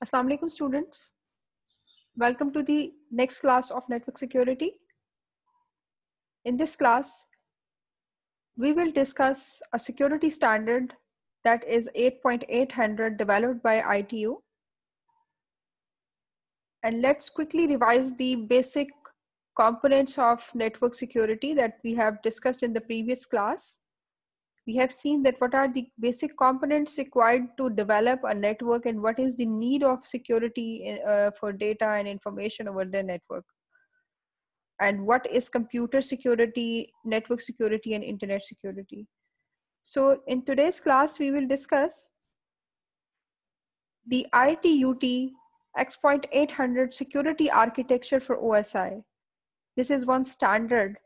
Assalamu alaikum students. Welcome to the next class of network security. In this class, we will discuss a security standard that is 8.800 developed by ITU. And let's quickly revise the basic components of network security that we have discussed in the previous class. We have seen that what are the basic components required to develop a network and what is the need of security for data and information over the network. And what is computer security, network security, and internet security. So in today's class, we will discuss the ITU-T X.800 security architecture for OSI. This is one standard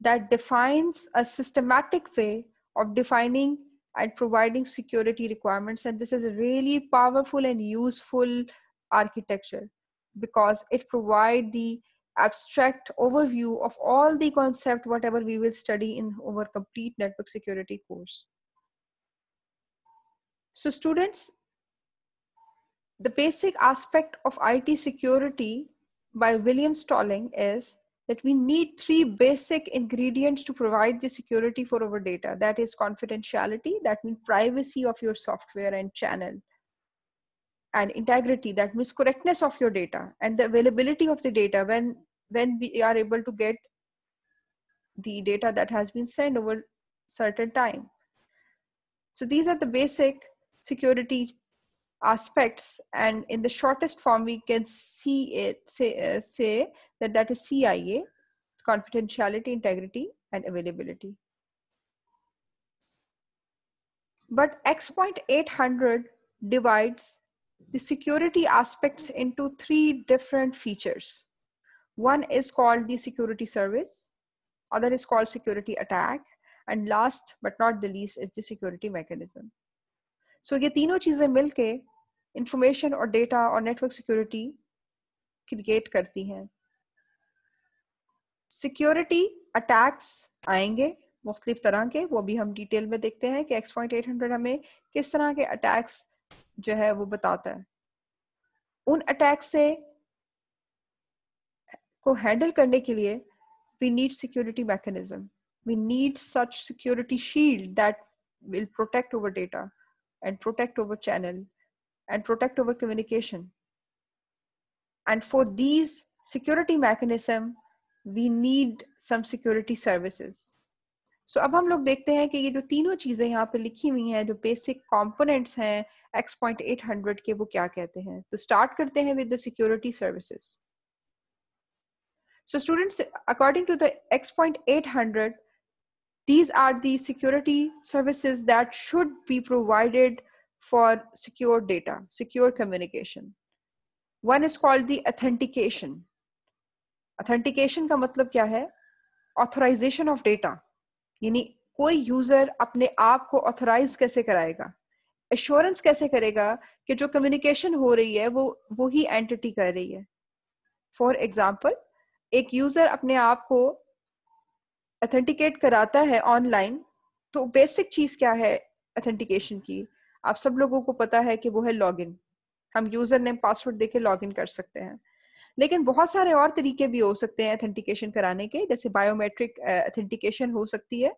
that defines a systematic way of defining and providing security requirements. And this is a really powerful and useful architecture because it provides the abstract overview of all the concept, whatever we will study in our complete network security course. So students, the basic aspect of IT security by William Stalling is that we need three basic ingredients to provide the security for our data. That is confidentiality, that means privacy of your software and channel. And integrity, that means correctness of your data, and the availability of the data when we are able to get the data that has been sent over certain time. So these are the basic security aspects, and in the shortest form we can say that is CIA: confidentiality, integrity, and availability. But X.800 divides the security aspects into three different features. One is called the security service, other is called security attack, and last but not the least is the security mechanism. So ये तीनों चीजें मिलके information और data और network security create करती हैं. Security attacks आएंगे मुख्तलिफ तरह के, वो भी हम डिटेल में देखते हैं कि X.800 हमें किस तरह के अटैक्स जो है वो बताता है. उन अटैक से को हैंडल करने के लिए we need security mechanism. We need such security shield that will protect our data and protect our channel and protect our communication. And for these security mechanism, we need some security services. So अब हम लोग देखते हैं कि ये जो तीनों चीजें यहाँ पे लिखी हुई हैं, जो basic components हैं X.800 के, वो क्या कहते हैं. तो start करते हैं with the security services. So students, according to the X.800, these are the security services that should be provided for secure data, secure communication. One is called the authentication. Authentication का मतलब क्या है? Authorization of data. यानी कोई user अपने आप को authorise कैसे कराएगा, एश्योरेंस कैसे करेगा कि जो कम्युनिकेशन हो रही है वो ही एंटिटी कर रही है. फॉर एग्जांपल, एक यूजर अपने आप को ऑथेंटिकेट कराता है ऑनलाइन, तो बेसिक चीज क्या है ऑथेंटिकेशन की? आप सब लोगों को पता है कि वो है लॉगिन. हम यूजर नेम पासवर्ड देके लॉगिन कर सकते हैं, लेकिन बहुत सारे और तरीके भी हो सकते हैं ऑथेंटिकेशन कराने के. जैसे बायोमेट्रिक ऑथेंटिकेशन हो सकती है,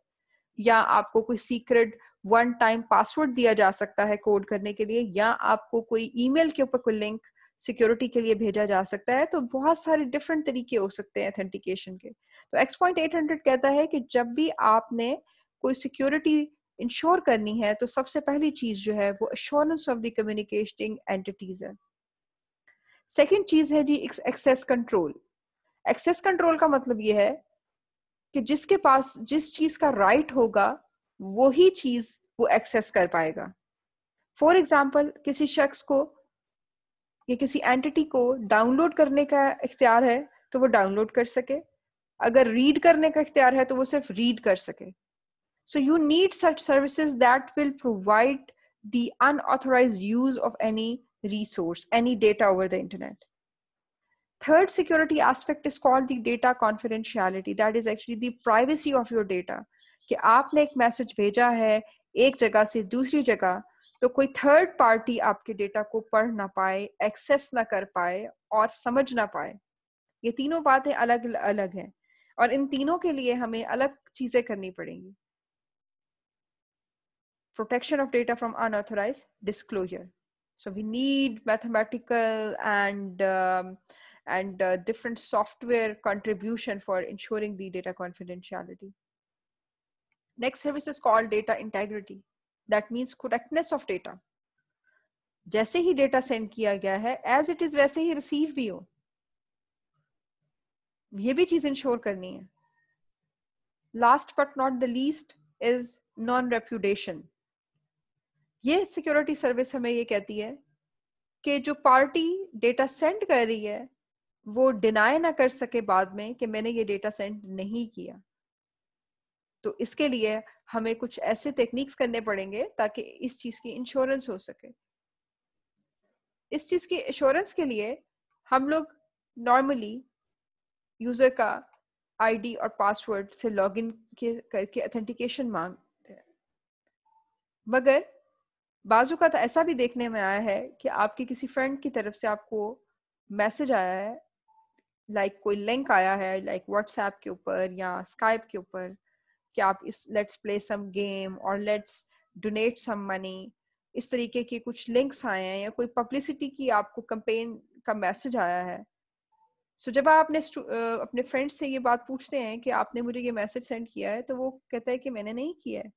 या आपको कोई सीक्रेट वन टाइम पासवर्ड दिया जा सकता है कोड करने के लिए, या आपको कोई ईमेल के ऊपर कोई लिंक सिक्योरिटी के लिए भेजा जा सकता है. तो बहुत सारे डिफरेंट तरीके हो सकते हैं ऑथेंटिकेशन के. तो X.800 कहता है कि जब भी आपने कोई सिक्योरिटी इंश्योर करनी है, तो सबसे पहली चीज जो है वो assurance of the communicating entities है. सेकेंड चीज है जी एक्सेस कंट्रोल. एक्सेस कंट्रोल का मतलब ये है कि जिसके पास जिस चीज का राइट होगा वो ही चीज वो एक्सेस कर पाएगा. फॉर एग्जाम्पल, किसी शख्स को या किसी एंटिटी को डाउनलोड करने का इख्तियार है तो वो डाउनलोड कर सके, अगर रीड करने का इख्तियार है तो वो सिर्फ रीड कर सके. So you need such services that will provide the unauthorized use of any resource, any data over the internet. Third security aspect is called the data confidentiality. That is actually the privacy of your data. कि आपने एक message भेजा है एक जगह से दूसरी जगह, तो कोई थर्ड पार्टी आपके डेटा को पढ़ ना पाए, एक्सेस ना कर पाए और समझ ना पाए। ये तीनों बातें अलग अलग हैं और इन तीनों के लिए हमें अलग चीजें करनी पड़ेंगी। Protection of data from unauthorized disclosure. So we need mathematical and different software contribution for ensuring the data confidentiality. Next service is called data integrity. That means correctness of data. जैसे ही डेटा सेंड किया गया है as it is वैसे ही receive भी हो, ये भी चीज इंश्योर करनी है। Last but not the least is non reputation. ये सिक्योरिटी सर्विस हमें ये कहती है कि जो पार्टी डेटा सेंड कर रही है वो डिनाई ना कर सके बाद में कि मैंने ये डेटा सेंड नहीं किया। तो इसके लिए हमें कुछ ऐसे टेक्निक्स करने पड़ेंगे ताकि इस चीज की इंश्योरेंस हो सके। इस चीज की इंश्योरेंस के लिए हम लोग नॉर्मली यूजर का आईडी और पासवर्ड से लॉगिन करके ऑथेंटिकेशन मांगते हैं, मगर बाजू का तो ऐसा भी देखने में आया है कि आपके किसी फ्रेंड की तरफ से आपको मैसेज आया है, कोई लिंक आया है व्हाट्सएप के ऊपर या स्काइप के ऊपर कि आप इस लेट्स प्ले सम गेम और लेट्स डोनेट सम मनी, इस तरीके के कुछ लिंक्स आए हैं या कोई पब्लिसिटी की आपको कैंपेन का मैसेज आया है। सो जब आप अपने फ्रेंड से ये बात पूछते हैं कि आपने मुझे ये मैसेज सेंड किया है, तो वो कहता है कि मैंने नहीं किया है,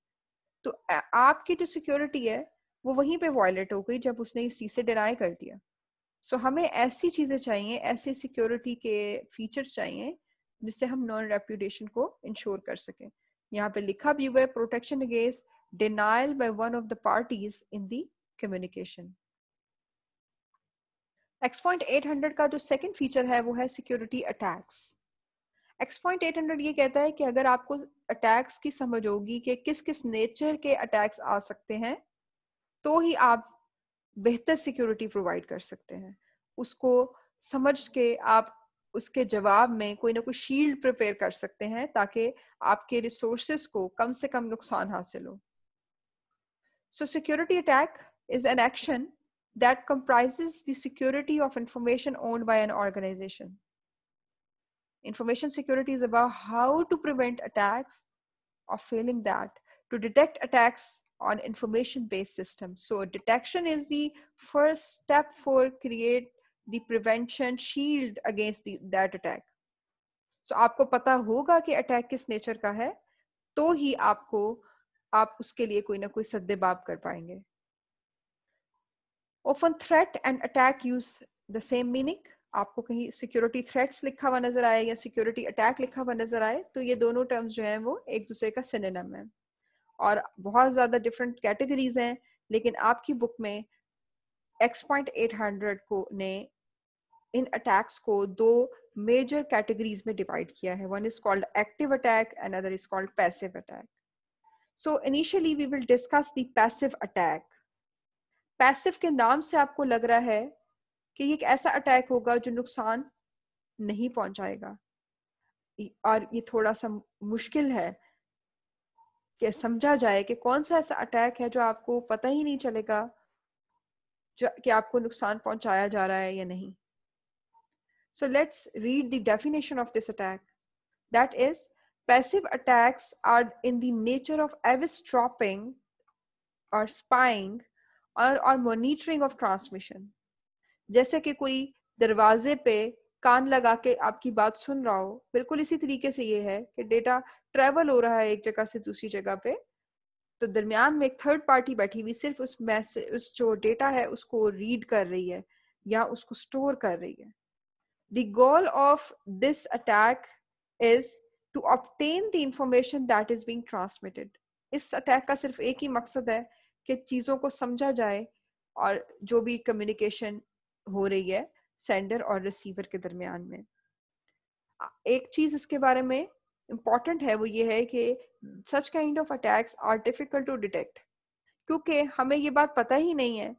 तो आपकी जो सिक्योरिटी है वो वहीं पे वायलेट हो गई जब उसने इस चीज से डिनाई कर दिया। सो हमें ऐसी चीजें चाहिए, ऐसे सिक्योरिटी के फीचर्स चाहिए जिससे हम नॉन रेप्यूटेशन को इंश्योर कर सकें। यहाँ पे लिखा भी हुआ है protection against denial by one of the parties in the communication. X point 800 का जो सेकंड फीचर है वो है सिक्योरिटी अटैक्स। एक्सपॉइंट 800 ये कहता है कि अगर आपको अटैक्स की समझ होगी कि किस किस नेचर के अटैक्स आ सकते हैं, तो ही आप बेहतर सिक्योरिटी प्रोवाइड कर सकते हैं। उसको समझ के आप उसके जवाब में कोई ना कोई शील्ड प्रिपेयर कर सकते हैं ताकि आपके रिसोर्सेस को कम से कम नुकसान हासिल हो। सो security attack is an action that comprises the security of information owned by an organization. Information security is about how to prevent attacks or failing that, to detect attacks on information-based systems. So detection is the first step for create the prevention shield against that attack. So आपको पता होगा कि attack किस nature का है, तो ही आप उसके लिए कोई ना कोई सद्देबाब कर पाएंगे। Often threat and attack use the same meaning. आपको कहीं सिक्योरिटी थ्रेट्स लिखा हुआ नजर आए या सिक्योरिटी अटैक लिखा हुआ नजर आए, तो ये दोनों टर्म्स जो हैं वो एक दूसरे का सिनोनिम है और बहुत ज्यादा डिफरेंट कैटेगरीज हैं। लेकिन आपकी बुक में X.800 को ने इन अटैक्स को दो मेजर कैटेगरीज में डिवाइड किया है। One is called active attack, another is called passive attack. So initially we will discuss the passive attack. Passive के नाम से आपको लग रहा है कि ये एक ऐसा अटैक होगा जो नुकसान नहीं पहुंचाएगा, और ये थोड़ा सा मुश्किल है कि समझा जाए कि कौन सा ऐसा अटैक है जो आपको पता ही नहीं चलेगा कि आपको नुकसान पहुंचाया जा रहा है या नहीं। So let's read the definition of this attack. That is, passive attacks are in the nature of eavesdropping or spying or monitoring of transmission. जैसे कि कोई दरवाजे पे कान लगा के आपकी बात सुन रहा हो, बिल्कुल इसी तरीके से ये है कि डेटा ट्रेवल हो रहा है एक जगह से दूसरी जगह पे, तो दरमियान में एक थर्ड पार्टी बैठी हुई सिर्फ उस जो डेटा है उसको रीड कर रही है या उसको स्टोर कर रही है। The goal of this attack is to obtain the information that is being transmitted. इस अटैक का सिर्फ एक ही मकसद है कि चीज़ों को समझा जाए और जो भी कम्युनिकेशन हो रही है सेंडर और रिसीवर के दरमियान में। एक चीज़ इसके बारे में इम्पॉर्टेंट है वो ये है कि such kind of attacks are difficult to detect, क्योंकि हमें ये बात पता ही नहीं है,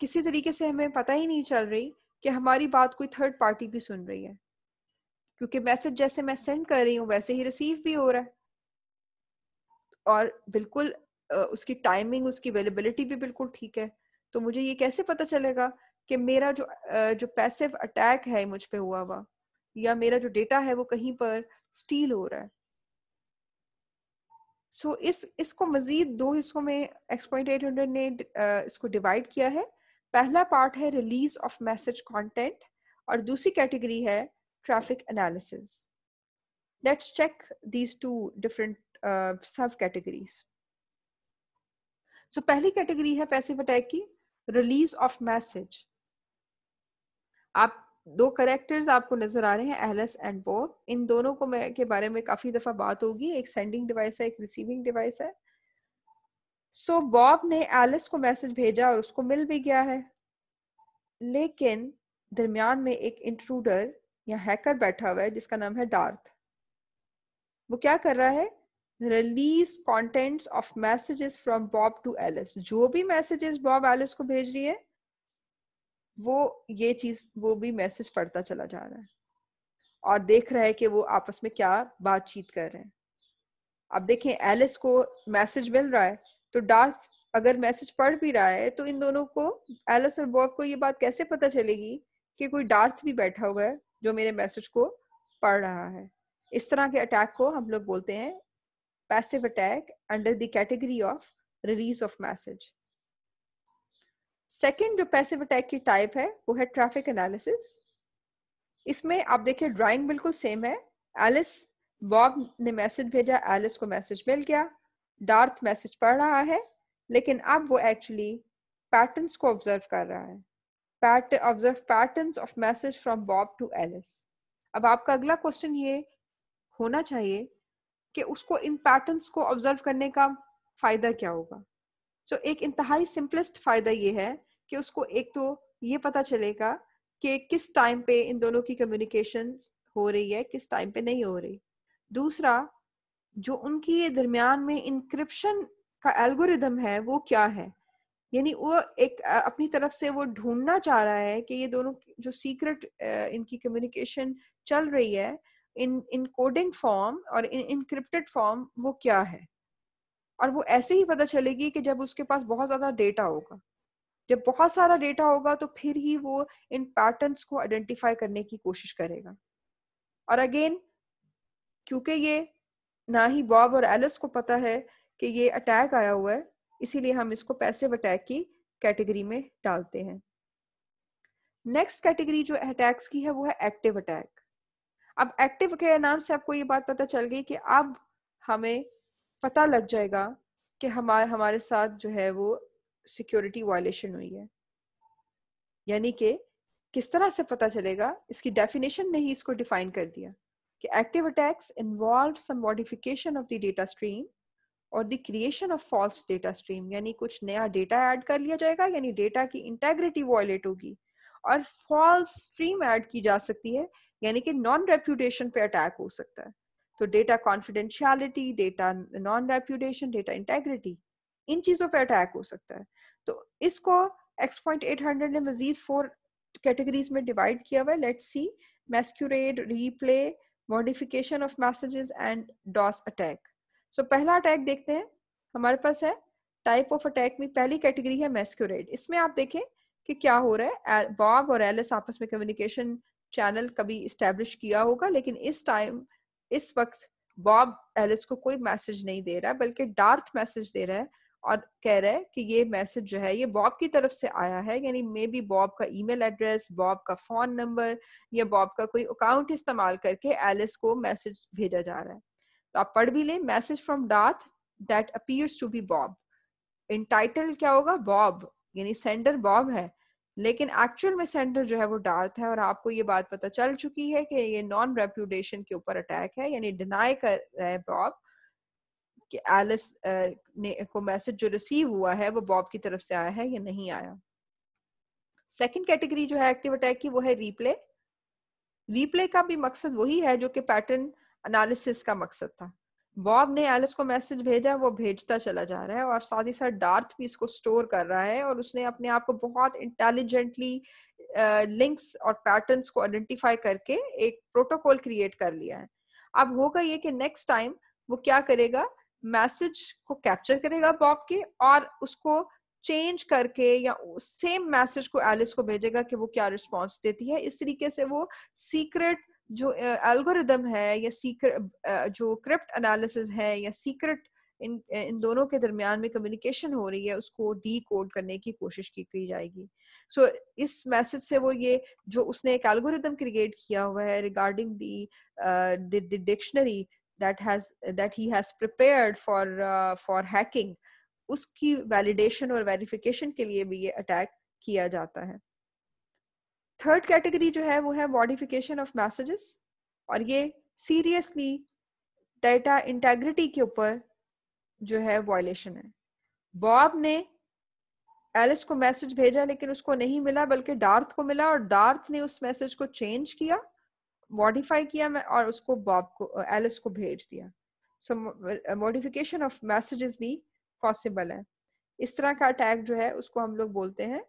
किसी तरीके से हमें पता ही नहीं चल रही कि हमारी बात कोई थर्ड पार्टी भी सुन रही है, क्योंकि मैसेज जैसे मैं सेंड कर रही हूँ वैसे ही रिसीव भी हो रहा है। और बिल्कुल उसकी टाइमिंग, उसकी अवेलेबिलिटी भी बिल्कुल ठीक है, तो मुझे ये कैसे पता चलेगा कि मेरा जो पैसिव अटैक है मुझ पे हुआ हुआ, या मेरा जो डेटा है वो कहीं पर स्टील हो रहा है। सो इसको मजीद दो हिस्सों में X.800 ने इसको डिवाइड किया है। पहला पार्ट है रिलीज ऑफ मैसेज कंटेंट और दूसरी कैटेगरी है traffic analysis. Let's check these two different sub categories. So पहली कैटेगरी है पैसिव अटैक की, रिलीज ऑफ मैसेज। आप दो करेक्टर्स आपको नजर आ रहे हैं, एलिस एंड बॉब। इन दोनों को के बारे में काफी दफा बात होगी। एक सेंडिंग डिवाइस है, एक रिसीविंग डिवाइस है। सो बॉब ने एलिस को मैसेज भेजा और उसको मिल भी गया है, लेकिन दरमियान में एक इंट्रूडर या हैकर बैठा हुआ है जिसका नाम है डार्थ। वो क्या कर रहा है? Release contents of messages from Bob to Alice. जो भी मैसेजेस बॉब एलिस को भेज रही है वो भी मैसेज पढ़ता चला जा रहा है और देख रहा है कि वो आपस में क्या बातचीत कर रहे हैं। अब देखें, एलिस को मैसेज मिल रहा है, तो डार्थ अगर मैसेज पढ़ भी रहा है तो इन दोनों को, एलिस और बॉब को, ये बात कैसे पता चलेगी कि कोई डार्थ भी बैठा हुआ है जो मेरे मैसेज को पढ़ रहा है? इस तरह के अटैक को हम लोग बोलते हैं passive attack under the category of release of message. Second जो पैसिव अटैक की टाइप है वो है ट्रैफिक एनालिसिस। इसमें आप देखिए ड्राइंग बिल्कुल सेम है। एलिस, बॉब ने मैसेज भेजा, एलिस को मैसेज मिल गया, डार्थ मैसेज पढ़ रहा है, लेकिन अब वो एक्चुअली पैटर्न्स को ऑब्जर्व कर रहा है। Observe patterns of message from Bob to Alice. अब आपका अगला क्वेश्चन ये होना चाहिए कि उसको इन पैटर्न्स को ऑब्जर्व करने का फायदा क्या होगा। सो एक इंतहाई सिंपलेस्ट फायदा ये है कि उसको एक तो ये पता चलेगा कि किस टाइम पे इन दोनों की कम्युनिकेशन हो रही है, किस टाइम पे नहीं हो रही। दूसरा, जो उनकी दरमियान में इंक्रिप्शन का एल्गोरिदम है वो क्या है, यानी वो एक अपनी तरफ से वो ढूंढना चाह रहा है कि ये दोनों जो सीक्रेट इनकी कम्युनिकेशन चल रही है इन कोडिंग फॉर्म और इन इनक्रिप्टेड फॉर्म, वो क्या है। और वो ऐसे ही पता चलेगी कि जब उसके पास बहुत ज्यादा डेटा होगा। जब बहुत सारा डेटा होगा तो फिर ही वो इन पैटर्न्स को आइडेंटिफाई करने की कोशिश करेगा। और अगेन, क्योंकि ये ना ही बॉब और एलिस को पता है कि ये अटैक आया हुआ है, इसीलिए हम इसको पैसिव अटैक की कैटेगरी में डालते हैं। नेक्स्ट कैटेगरी जो अटैक्स की है वो है एक्टिव अटैक। अब एक्टिव के नाम से आपको ये बात पता चल गई कि अब हमें पता लग जाएगा कि हमारे साथ जो है वो सिक्योरिटी वायलेशन हुई है। यानी कि किस तरह से पता चलेगा, इसकी डेफिनेशन ने ही इसको डिफाइन कर दिया कि active attacks involve some modification of the data stream और the creation of false data stream. यानी कुछ नया डेटा ऐड कर लिया जाएगा, यानी डेटा की इंटेग्रिटी वायलेट होगी, और फॉल्स स्ट्रीम ऐड की जा सकती है, यानी कि नॉन रेप्यूटेशन पे अटैक हो सकता है। तो data confidentiality, data non repudiation, data integrity, इन चीजों पे अटैक हो सकता है। तो इसको X.800 ने मजीद 4 कैटेगरीज में डिवाइड किया हुआ है। Let's see, masquerade, replay, modification of messages and DoS attack. So पहला अटैक देखते हैं। हमारे पास है टाइप ऑफ अटैक में पहली कैटेगरी है मैस्क्यूरेड। इसमें आप देखें कि क्या हो रहा है। बॉब और एलिस आपस में कम्युनिकेशन चैनल कभी इस्टेब्लिश किया होगा, लेकिन इस वक्त बॉब एलिस को कोई मैसेज नहीं दे रहा, बल्कि डार्थ मैसेज दे रहा है और कह रहा है कि ये मैसेज जो है ये बॉब की तरफ से आया है, यानी मे बी बॉब का ईमेल एड्रेस, बॉब का फोन नंबर या बॉब का कोई अकाउंट इस्तेमाल करके एलिस को मैसेज भेजा जा रहा है। तो आप पढ़ भी लें, message from Darth that appears to be Bob. इन टाइटल क्या होगा? बॉब, यानी सेंडर बॉब है, लेकिन एक्चुअल में सेंडर जो है वो डार्थ है। और आपको ये बात पता चल चुकी है कि ये नॉन रेप्यूटेशन के ऊपर अटैक है, यानी डिनाई कर रहे हैं बॉब कि एलिस को मैसेज जो रिसीव हुआ है वो बॉब की तरफ से आया है या नहीं आया। सेकंड कैटेगरी जो है एक्टिव अटैक की वो है रीप्ले। रीप्ले का भी मकसद वही है जो कि पैटर्न एनालिसिस का मकसद था। बॉब ने एलिस को मैसेज भेजा, वो भेजता चला जा रहा है और साथ ही साथ डार्थ भी इसको स्टोर कर रहा है, और उसने अपने आप को बहुत इंटेलिजेंटली लिंक्स और पैटर्न्स को आइडेंटिफाई करके एक प्रोटोकॉल क्रिएट कर लिया है। अब होगा ये कि नेक्स्ट टाइम वो क्या करेगा, मैसेज को कैप्चर करेगा बॉब के और उसको चेंज करके या सेम मैसेज को एलिस को भेजेगा कि वो क्या रिस्पॉन्स देती है। इस तरीके से वो सीक्रेट जो एल्गोरिदम है या सीक्रेट जो क्रिप्ट एनालिसिस है या सीक्रेट इन दोनों के दरमियान में कम्युनिकेशन हो रही है उसको डी कोड करने की कोशिश की जाएगी। सो इस मैसेज से वो ये जो उसने एक एल्गोरिदम क्रिएट किया हुआ है regarding the dictionary that he has prepared for hacking, उसकी वैलिडेशन और वेरिफिकेशन के लिए भी ये अटैक किया जाता है। थर्ड कैटेगरी जो है वो है मॉडिफिकेशन ऑफ मैसेजेस, और ये सीरियसली डेटा इंटेग्रिटी के ऊपर जो है वायलेशन है। बॉब ने एलिस को मैसेज भेजा लेकिन उसको नहीं मिला बल्कि डार्थ को मिला, और डार्थ ने उस मैसेज को चेंज किया, मॉडिफाई किया और उसको बॉब को एलिस को भेज दिया। सो मॉडिफिकेशन ऑफ मैसेजेस भी पॉसिबल है। इस तरह का अटैक जो है उसको हम लोग बोलते हैं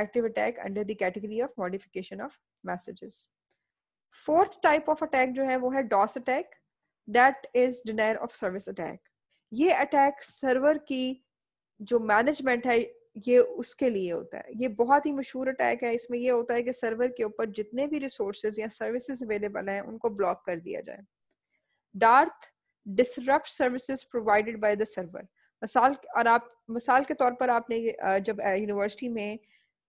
active attack under the category of modification of messages. Fourth type of attack जो है वो है DoS attack, that is denial of service attack. ये अटैक सर्वर की जो मैनेजमेंट है ये उसके लिए होता है। ये बहुत ही मशहूर अटैक है। इसमें ये होता है कि सर्वर के ऊपर जितने भी रिसोर्सेज या सर्विसेज अवेलेबल हैं उनको ब्लॉक कर दिया जाए। Darth disrupt services provided by the server. मिसाल के तौर पर आपने जब यूनिवर्सिटी में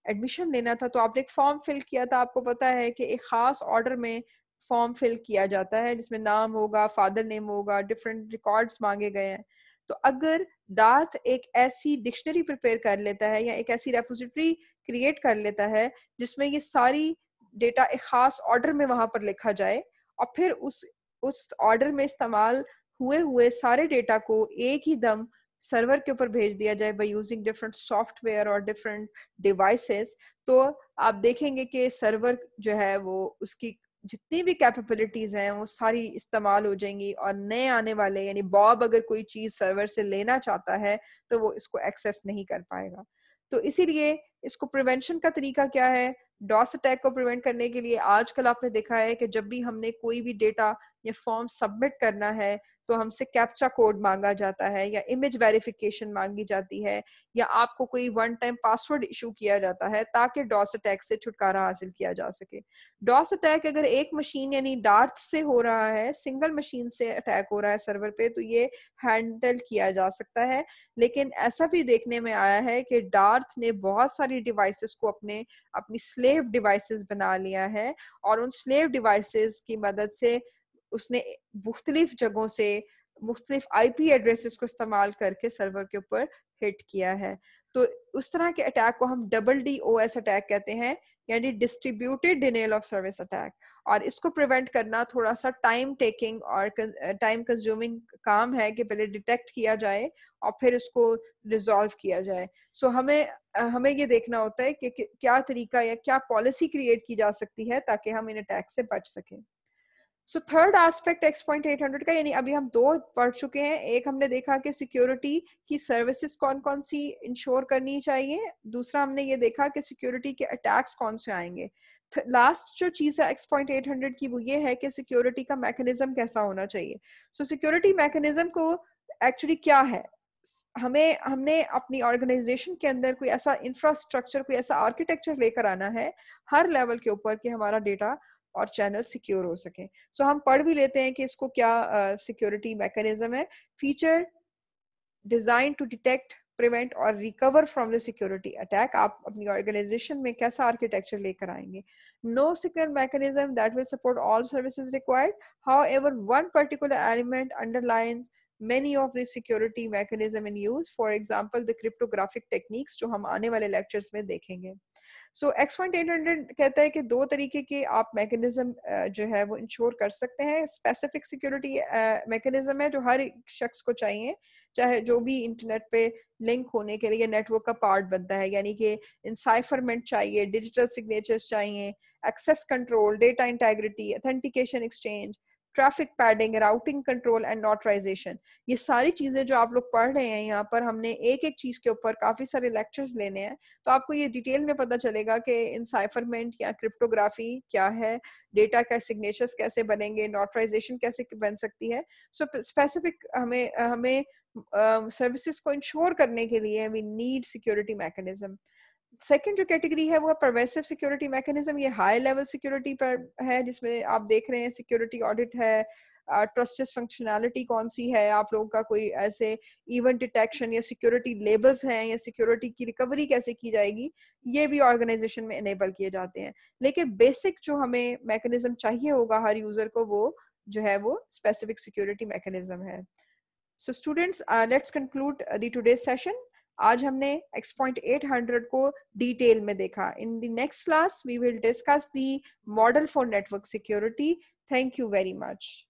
एडमिशन लेना था तो आपने एक फॉर्म फिल किया था। आपको पता है कि एक खास ऑर्डर में फॉर्म फिल किया जाता है जिसमें नाम होगा, फादर नेम होगा, डिफरेंट रिकॉर्ड्स मांगे गए हैं। तो अगर डार्थ एक ऐसी डिक्शनरी प्रिपेयर कर लेता है या एक ऐसी रेपोजिटरी क्रिएट कर लेता है जिसमें ये सारी डेटा एक खास ऑर्डर में वहां पर लिखा जाए और फिर उस ऑर्डर में इस्तेमाल हुए हुए सारे डेटा को एक ही दम सर्वर के ऊपर भेज दिया जाए बाय यूजिंग डिफरेंट सॉफ्टवेयर और डिफरेंट डिवाइसेस, तो आप देखेंगे कि सर्वर जो है वो उसकी जितनी भी कैपेबिलिटीज हैं वो सारी इस्तेमाल हो जाएंगी और नए आने वाले यानी बॉब अगर कोई चीज सर्वर से लेना चाहता है तो वो इसको एक्सेस नहीं कर पाएगा। तो इसीलिए इसको प्रिवेंशन का तरीका क्या है? डॉस अटैक को प्रिवेंट करने के लिए आजकल आपने देखा है कि जब भी हमने कोई भी डेटा या फॉर्म सबमिट करना है तो हमसे कैप्चा कोड मांगा जाता है या इमेज वेरिफिकेशन मांगी जाती है या आपको कोई वन टाइम पासवर्ड इशू किया जाता है ताकि डॉस अटैक से छुटकारा हासिल किया जा सके। डॉस अटैक अगर एक मशीन यानी डार्थ से हो रहा है, सिंगल मशीन से अटैक हो रहा है सर्वर पे, तो ये हैंडल किया जा सकता है। लेकिन ऐसा भी देखने में आया है कि डार्थ ने बहुत सारी डिवाइसेस को अपनी स्लेव डिवाइसेस बना लिया है और उन स्लेव डिवाइसेस की मदद से उसने मुख्तलिफ जगहों से मुख्तलिफ आईपी एड्रेसेस को इस्तेमाल करके सर्वर के ऊपर हिट किया है। तो उस तरह के अटैक को हम DDoS अटैक कहते हैं, यानी डिस्ट्रीब्यूटेड डिनेल ऑफ सर्विस अटैक। और इसको प्रिवेंट करना थोड़ा सा टाइम टेकिंग और टाइम कंज्यूमिंग काम है कि पहले डिटेक्ट किया जाए और फिर इसको रिजॉल्व किया जाए। सो हमें ये देखना होता है कि क्या तरीका या क्या पॉलिसी क्रिएट की जा सकती है ताकि हम इन अटैक से बच सकें। सो थर्ड एस्पेक्ट X.800 का, यानी अभी हम दो पढ़ चुके हैं। एक हमने देखा कि सिक्योरिटी की सर्विसेज कौन कौन सी इंश्योर करनी चाहिए, दूसरा हमने ये देखा कि सिक्योरिटी के अटैक्स कौन से आएंगे। लास्ट जो चीज है X.800 की वो ये है कि सिक्योरिटी का मैकेनिज्म कैसा होना चाहिए। सो सिक्योरिटी मैकेनिज्म को एक्चुअली क्या है, हमने अपनी ऑर्गेनाइजेशन के अंदर कोई ऐसा इंफ्रास्ट्रक्चर, कोई ऐसा आर्किटेक्चर लेकर आना है हर लेवल के ऊपर कि हमारा डेटा और चैनल सिक्योर हो सके। सो हम पढ़ भी लेते हैं कि इसको क्या सिक्योरिटी मैकेनिज्म है। Feature design to detect, prevent और recover from the security attack. आप अपनी ऑर्गेनाइजेशन में कैसा आर्किटेक्चर लेकर आएंगे। No secure mechanism that will support all services required, however one particular element underlines many of the security mechanism in use, for example the cryptographic techniques जो हम आने वाले lectures में देखेंगे। सो X.800 कहता है कि दो तरीके के आप मैकेनिज्म जो है वो इंश्योर कर सकते हैं। स्पेसिफिक सिक्योरिटी मैकेनिज्म है जो हर एक शख्स को चाहिए, चाहे जो भी इंटरनेट पे लिंक होने के लिए नेटवर्क का पार्ट बनता है, यानी कि इनसाइफरमेंट चाहिए, डिजिटल सिग्नेचर्स चाहिए, access control, data integrity, authentication exchange, traffic padding, routing control and notarisation. ये सारी चीजें जो आप लोग पढ़ रहे हैं यहाँ पर, हमने एक एक चीज के ऊपर काफी सारे लेक्चर्स लेने हैं, तो आपको ये डिटेल में पता चलेगा कि इनसाइफरमेंट या क्रिप्टोग्राफी क्या है, डेटा का सिग्नेचर्स कैसे बनेंगे, नोटराइजेशन कैसे बन सकती है। सो स्पेसिफिक हमें हमें सर्विसेज को इंश्योर करने के लिए we need security mechanism. Second जो कैटेगरी है वो परवेसिव सिक्योरिटी मैकेनिज्म, ये हाई लेवल सिक्योरिटी पर है, जिसमें आप देख रहे हैं सिक्योरिटी ऑडिट है, ट्रस्टेड फंक्शनैलिटी कौन सी है, आप लोगों का कोई ऐसे इवेंट डिटेक्शन या सिक्योरिटी लेबल्स हैं, या सिक्योरिटी की रिकवरी कैसे की जाएगी, ये भी ऑर्गेनाइजेशन में इनेबल किए जाते हैं। लेकिन बेसिक जो हमें मैकेनिज्म चाहिए होगा हर यूजर को, वो जो है वो स्पेसिफिक सिक्योरिटी मैकेनिज्म है। So students, let's conclude the today session. आज हमने X.800 को डिटेल में देखा। In the next class we will discuss the model for network security. Thank you very much.